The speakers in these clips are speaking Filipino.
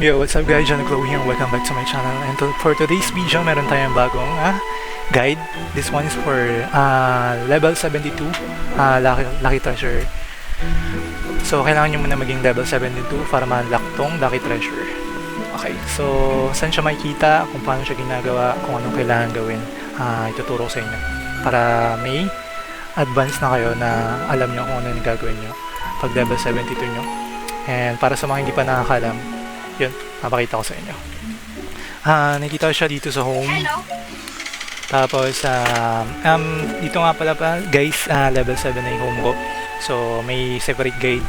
Yo, what's up guys? John Chloe here. Welcome back to my channel. And for today's video, meron tayong bagong guide. This one is for level 72 Lucky Treasure. So, kailangan nyo muna maging level 72 para ma-unlock tong Lucky Treasure. Okay, so saan siya makikita, kung paano siya ginagawa, kung anong kailangan gawin, ituturo ko sa inyo. Para may advance na kayo na alam nyo kung ano yung gagawin nyo pag level 72 nyo. And para sa mga hindi pa nakakalam, yun, mapakita ko sa inyo. Nakikita ko siya dito sa home. Hello. Tapos, dito nga pala guys, level 7 na yung home ko. So, may separate guide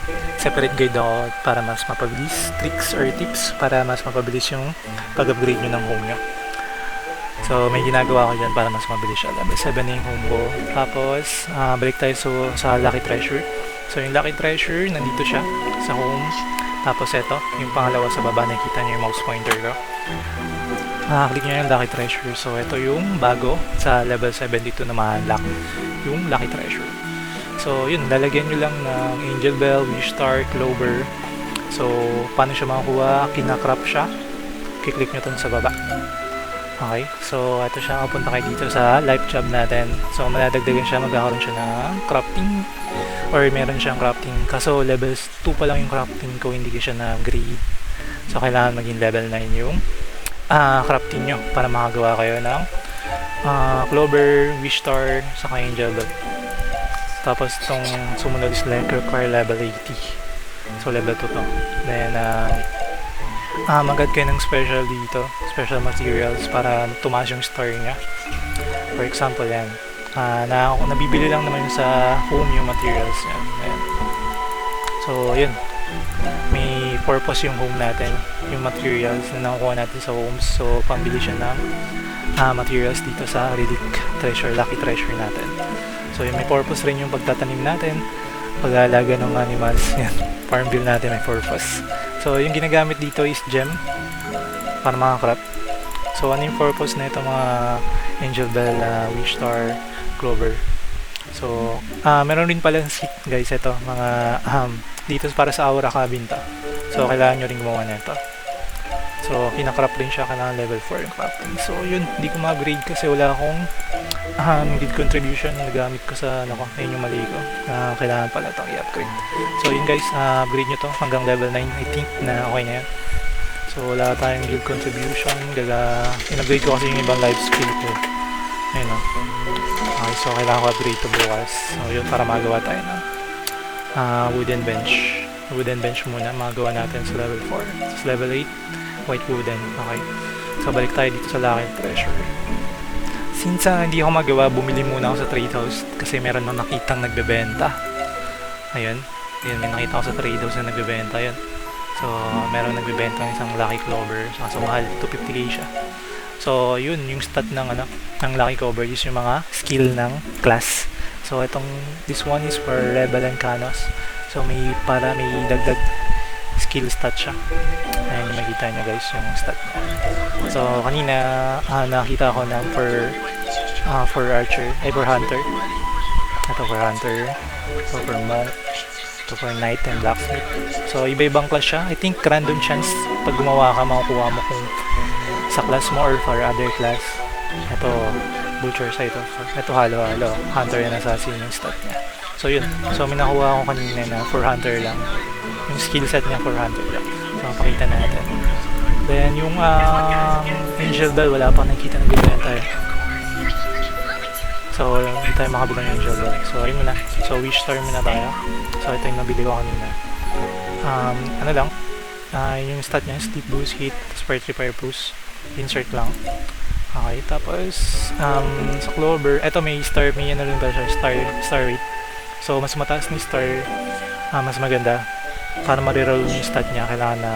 ako para mas mapabilis, tricks or tips para mas mapabilis yung pag-upgrade nyo ng home nyo. So, may ginagawa ko dyan para mas mabilis siya. Level 7 na yung home ko. Tapos, balik tayo sa Lucky Treasure. So, yung Lucky Treasure, nandito siya sa home. Tapos ito, yung pangalawa sa baba, nakikita nyo yung mouse pointer ko. Click nyo yung Lucky Treasure. So ito yung bago sa level 72 na ma-unlock, yung Lucky Treasure. So yun, lalagyan nyo lang ng Angel Bell, Wish Star, Clover. So paano siya makakuha? Kinakrop siya. Kiklik nyo itong sa baba. Okay, so ito siya, kapunta kayo dito sa life job natin. So maladagdagan siya, magkakaroon siya ng crafting or meron siyang crafting. Kaso levels 2 pa lang yung crafting ko, hindi ko siya na-grade. So kailangan maging level 9 yung crafting nyo para makagawa kayo ng Clover, Wish Star, saka Angel Bell. Tapos itong sumunod is require level 80. So level 2 to. Then mag-add kayo ng special dito, special materials para tumaas yung star niya. For example yan, nabibili lang naman sa home yung materials yan. Ayan. So yun, may purpose yung home natin, yung materials na nakukuha natin sa homes. So pambili siya ng materials dito sa Relic Treasure, Lucky Treasure natin. So yun, may purpose rin yung pagtatanim natin, pag-aalaga ng animals. Yan, farm bill natin may purpose. So yung ginagamit dito is gem para makakrap. So ano yung purpose na ito mga Angel Bell, Wish Star, Clover. So meron rin pala seat guys ito, mga dito para sa Aura Cabin to. So kailangan nyo rin gumawa nito. So kinakrap rin siya, kailangan level 4 yung crafting. So yun, hindi ko ma-upgrade kasi wala akong guild contribution na nagamit ko sa ayun yung mali ko. Kailangan pala itong i-upgrade. So yun guys, upgrade nyo to hanggang level 9. I think na okay na yan. So wala tayong guild contribution. In-upgrade ko kasi yung ibang life skill ko. Ayun o. Okay, so kailangan ko upgrade to bukas. So yun, para magawa tayo ng wooden bench. Wooden bench muna, magawa natin sa level 4. Sa level 8, white wooden. Okay. So balik tayo dito sa Lucky Treasure. Since hindi ako magawa, bumili muna ako sa trade house kasi meron nang nakitang nagbebenta. Ayun, may nakita ako sa trade house na nagbebenta yun. So, meron nagbebenta ng isang Lucky Clover. So, mahal, 250k siya. So, yun, yung stat ng Lucky Clover is yung mga skill ng class. So, this one is for Rebel and Canos. So, may dagdag skill stat siya. Ayan, makikita nyo guys yung stat niya. So, kanina nakita ko na for archer, for hunter. Ito for hunter, ito for monk, ito for knight and blacksmith. So, iba-ibang class siya. I think random chance pag gumawa ka, makukuha mo kung sa class mo or for other class. Ito, butcher sa ito. So, ito halo-halo. Hunter and assassin yung stat niya. So, yun. So, may nakuha ko kanina na for hunter lang. Yung skill set niya for hunter lang. So, mapakita natin. Then, yung Angel Bell, wala pa nakikita na bibenta eh. So, hindi tayo makabili ng Angel Bell. So, ayun muna. So, Wish Star muna tayo. So, ito yung nabili ko kanina. Ano lang, yung stat niya, Sleep Boost, Hit, Sprite Repair Boost. Insert lang. Okay, tapos, sa Clover, ito may star, may ano rin ba siya, star rate. So, mas mataas ni star, mas maganda. Para mariroll yung stat niya, kailangan na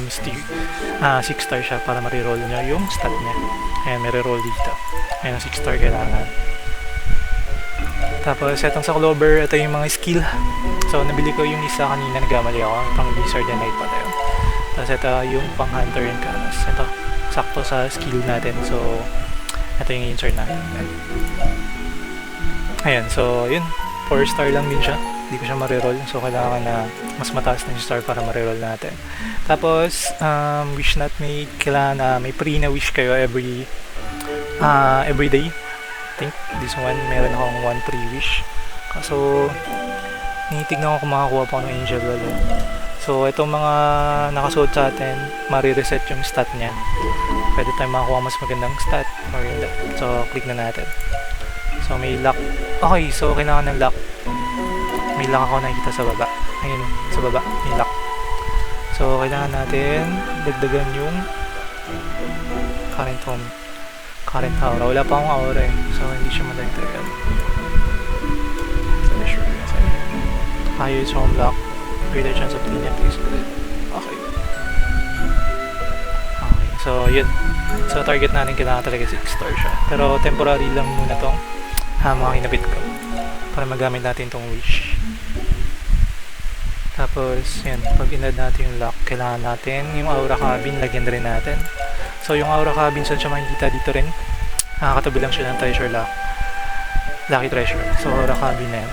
6 star siya para mariroll niya yung stat niya. Ayan, may reroll dito. Ayan, 6 star kailangan. Tapos, itong sa Clover, ito yung mga skill. So, nabili ko yung isa kanina, nagkamali ako. Pang Wizard and Knight pala yun. Tapos, ito yung pang Hunter and Canos. Ito, sakto sa skill natin. So, ito yung insert natin. Ayan, so, yun. 4 star lang din siya. Hindi ko siya mariroll. So, kailangan na mas mataas na yung star para mariroll natin. Tapos, wish not may kailangan na may free na wish kayo every day. I think this one, meron akong 1 free wish. So, tinitignan ko kung makakuha pa ako ng angel wall. So, itong mga nakasuot sa atin, marireset yung stat niya. Pwede tayong makakuha mas magandang stat. Maganda. So, click na natin. So, may lock. Okay, so kailangan ng lock. May lock ako nakikita sa baba. Ayun, sa baba, may lock. So, kailangan natin dagdagan yung current aura. Wala pa akong aura eh. So, hindi siya madagdagan. Sure, okay. Highest home lock. Greater chance of cleanup is good. Okay. Okay, so yun. So, target natin kailangan talaga 6 star siya. Pero, temporary lang muna tong mga kinabit ko. Para magamit natin tong wish. Tapos, yan, pag inad natin yung lock, kailangan natin yung aura cabin, lagyan na rin natin. So, yung aura cabin, saan siya makikita dito rin? Katabi lang siya ng treasure lock. Lucky treasure. So, aura cabin na yan.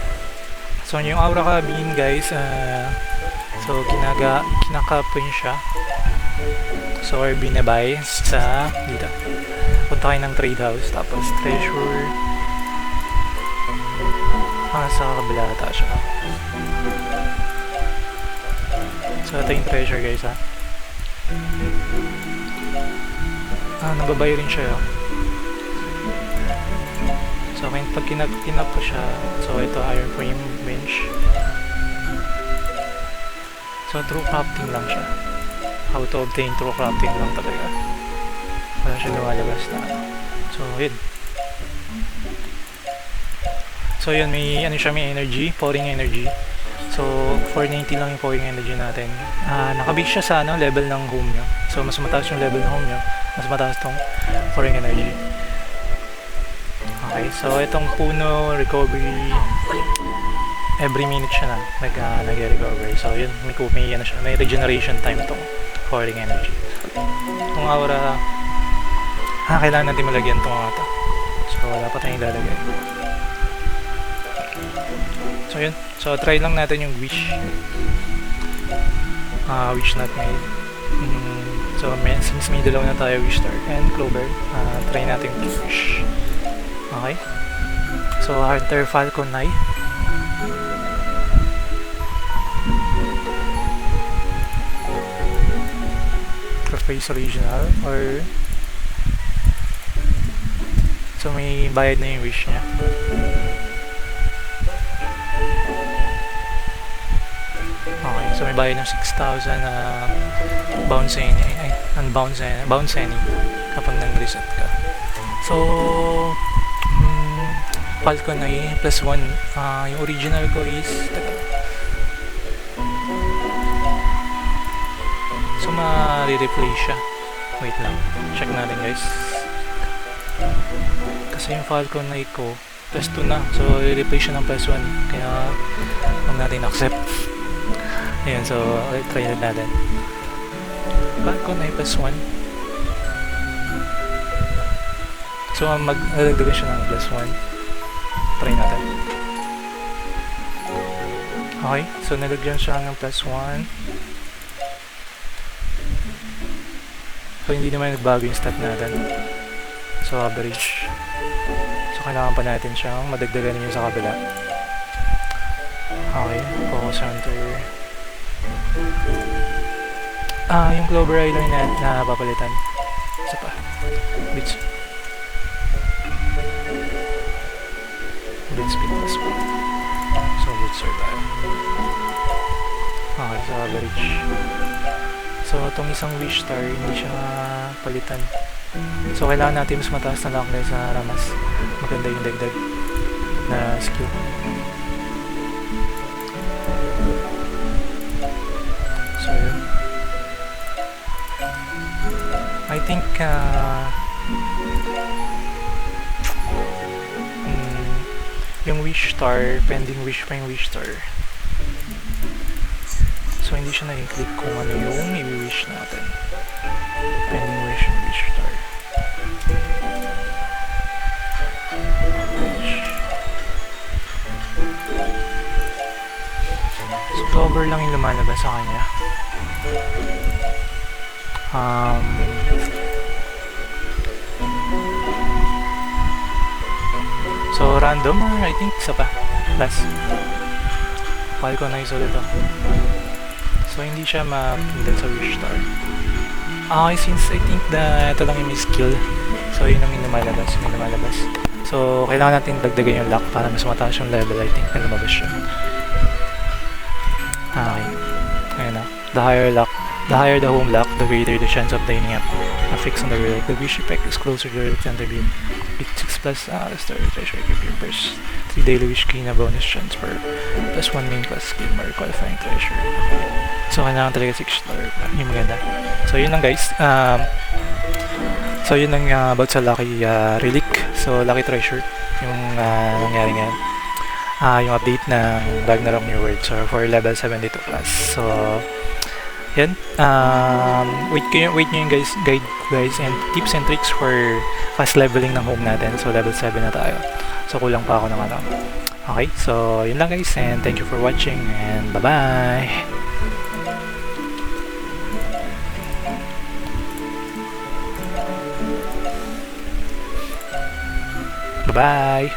So, yung aura cabin, guys, so, kinakapin siya. So, or binabay sa dito. Punta kayo ng trade house, tapos treasure. Sa kabila ata siya. So, ito yung treasure, guys, ha. Nababay rin siya, So, pag kinap ko siya, so, ito, iron frame bench. So, true crafting lang siya. How to obtain true crafting lang talaga. Wala siya lumalabas na. So, yun. So, yun, may energy, pouring energy. So, 490 lang yung pouring energy natin. Nakabase siya sa level ng home nyo. So, mas mataas yung level ng home nyo, mas mataas tong pouring energy. Okay, so itong puno recovery, every minute siya na nag-recover. So, yun, may regeneration time itong pouring energy. Itong aura, kailangan natin malagyan itong ata. So, wala pa tayong lalagay. So, yun. So, try lang natin yung wish. Wish not made. So, since may dalawa na tayo, wish star and clover, try natin yung wish. Okay. So, Hunter Falcon Knight. Face original or so may bayad na yung wish niya. Okay, so may bayad ng 6,000 na bounce any kapag nag-reset ka. So Falcon ay plus 1. Yung original ko is so ma-replay siya. Wait lang, check natin guys. Kasi yung Falcon Knight ko plus 2 na, so i-replay siya ng plus 1, kaya huwag natin accept. Ayan, so try natin. Falcon Knight plus 1, so mag-alagdagan siya ng plus 1. Try natin. Okay, so nalagyan siya ng plus 1. So, hindi naman nagbago yung stat natin. So, average. So, kailangan pa natin siyang madagdagan yung sa kabila. Okay, focus hunter. Yung clover island na papalitan. Isa pa. Blitz speed plus 1. So, blitzer tayo. Okay, so average. So, itong isang wish star, hindi siya palitan. So, kailangan natin mas mataas na lock sa Ramas. Maganda yung dagdag na skill. So, yun. I think, yung wish star, pending wish pa yung wish star. So, hindi siya nag-click kung ano yung i-wish natin. Pending wish and wish star. 4 lang yung lumalabas sa kanya. So random or I think isa pa. Last. Pahal ko na isulit to. So hindi siya mapindot sa wish star. Okay, since I think na ito lang yung may skill. So yun ang yung lumalabas. So kailangan natin dagdagan yung luck para mas mataas yung level. I think na lumabas siya. Okay. Ayun na. The higher the home luck, the greater the chance of dining up. A fix on the real. The wish effect is closer to the center beam. With 6 plus star treasure give your first 3 daily wish key na bonus chance for plus 1 main plus skill or qualifying treasure. Okay. So kailangan talaga 6 star. Yung maganda. So yun lang guys. So yun lang about sa lucky relic. So lucky treasure. Yung nangyari ngayon. Yung update ng Ragnarok New World. So for level 72 plus. So yan. Wait nyo yung guys and tips and tricks for fast leveling ng home natin. So level 7 na tayo. So kulang pa ako ng ano. Okay, so yun lang guys and thank you for watching and bye bye. Bye bye.